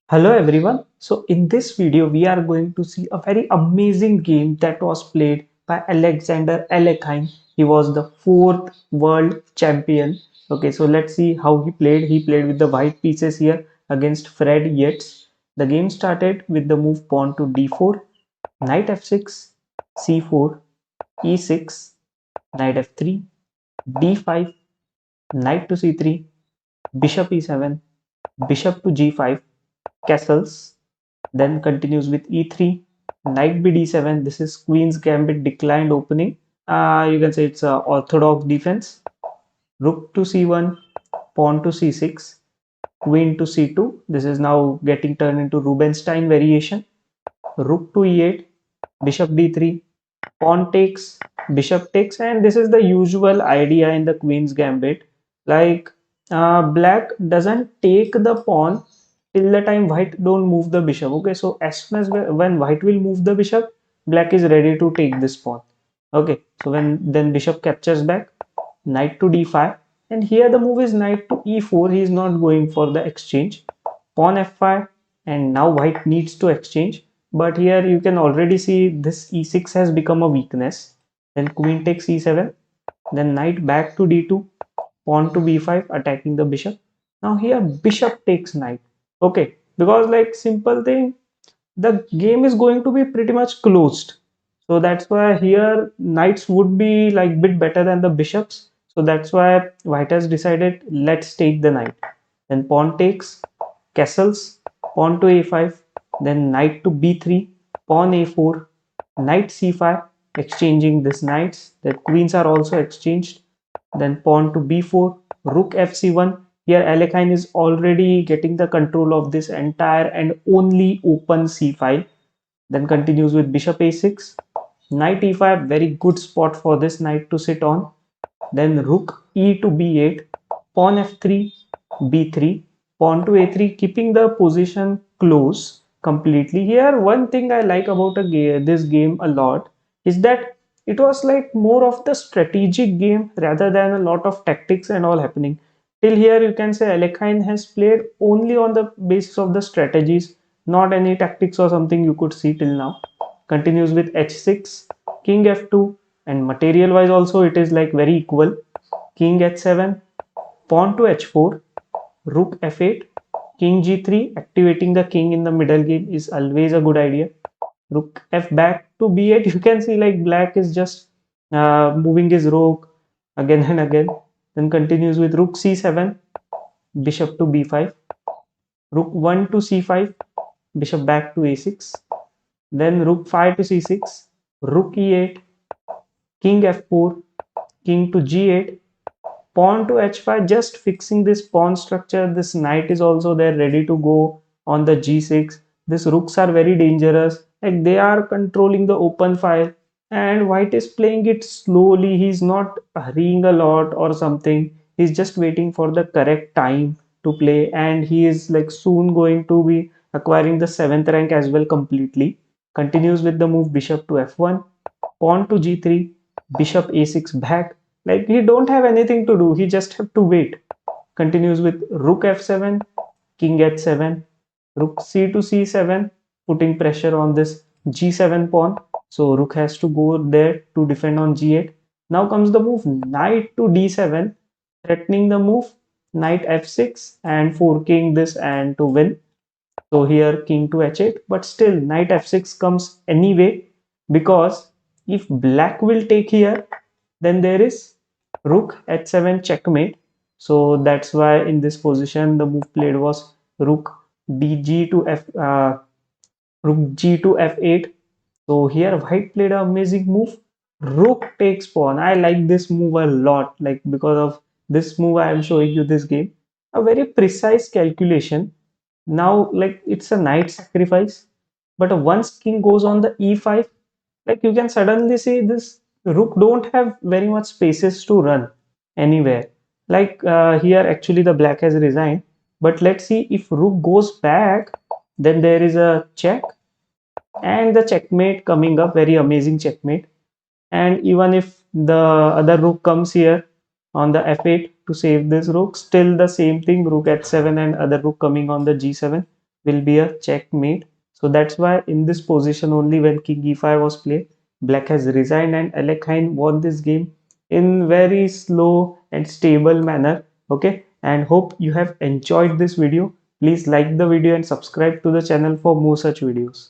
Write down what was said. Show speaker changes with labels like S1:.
S1: Hello everyone. So in this video we are going to see a very amazing game that was played by Alexander Alekhine. He was the fourth world champion. Okay, so let's see how he played. He played with the white pieces here against Fred Yates. The game started with the move pawn to d4, knight f6, c4, e6, knight f3, d5, knight to c3, bishop e7, bishop to g5, castles, then continues with e3, knight b d7. This is queen's gambit declined opening. You can say it's a orthodox defense. Rook to c1, pawn to c6, queen to c2. This is now getting turned into Rubinstein variation. Rook to e8, bishop d3, pawn takes, bishop takes, and this is the usual idea in the queen's gambit. Like black doesn't take the pawn till the time white don't move the bishop. Okay, so as soon as when white will move the bishop, black is ready to take this pawn. Okay, so when then bishop captures back, knight to d5, and here the move is knight to e4. He is not going for the exchange. Pawn f5, and now white needs to exchange, but here you can already see this e6 has become a weakness. Then queen takes e7, then knight back to d2, pawn to b5 attacking the bishop. Now here bishop takes knight. Okay, because like simple thing, the game is going to be pretty much closed. So that's why here knights would be like bit better than the bishops. So that's why white has decided let's take the knight. Then pawn takes, castles, pawn to a5, then knight to b3, pawn a4, knight c5, exchanging these knights. The queens are also exchanged. Then pawn to b4, rook fc1. Here Alekhine is already getting the control of this entire and only open c file. Then continues with bishop a6, knight e5, very good spot for this knight to sit on. Then rook e to b8, pawn f3, b3, pawn to a3, keeping the position close completely. Here, one thing I like about this game a lot is that it was like more of the strategic game rather than a lot of tactics and all happening. Till here, you can say Alekhine has played only on the basis of the strategies, not any tactics or something you could see till now. Continues with h6, king f2, and material wise also it is like very equal. King h7, pawn to h4, rook f8, king g3. Activating the king in the middle game is always a good idea. Rook f back to b8. You can see like black is just moving his rook again and again. Then continues with rook c7, bishop to b5, rook 1 to c5, bishop back to a6, then rook 5 to c6, rook e8, king f4, king to g8, pawn to h5, just fixing this pawn structure. This knight is also there ready to go on the g6. These rooks are very dangerous, like they are controlling the open file, and white is playing it slowly. He's not hurrying a lot or something. He's just waiting for the correct time to play, and he is like soon going to be acquiring the 7th rank as well completely. Continues with the move bishop to f1, pawn to g3, bishop a6 back. Like he don't have anything to do, he just have to wait. Continues with rook f7, king h7, rook c to c7, putting pressure on this g7 pawn. So rook has to go there to defend on g8. Now comes the move knight to d7, threatening the move knight f6 and forking this and to win. So here king to h8, but still knight f6 comes anyway, because if black will take here, then there is rook h7 checkmate. So that's why in this position the move played was rook dg to rook g to f8. So here white played an amazing move. Rook takes pawn. I like this move a lot, like because of this move I am showing you this game. A very precise calculation. Now like it's a knight sacrifice, but once king goes on the e5, like you can suddenly see this rook don't have very much spaces to run anywhere. Like here actually the black has resigned, but let's see if rook goes back, then there is a check and the checkmate coming up, very amazing checkmate. And even if the other rook comes here on the f8 to save this rook, still the same thing, rook h7 and other rook coming on the g7. will be a checkmate. So that's why in this position only when king e5 was played, black has resigned and Alekhine won this game in very slow and stable manner. Okay, and hope you have enjoyed this video. Please like the video and subscribe to the channel for more such videos.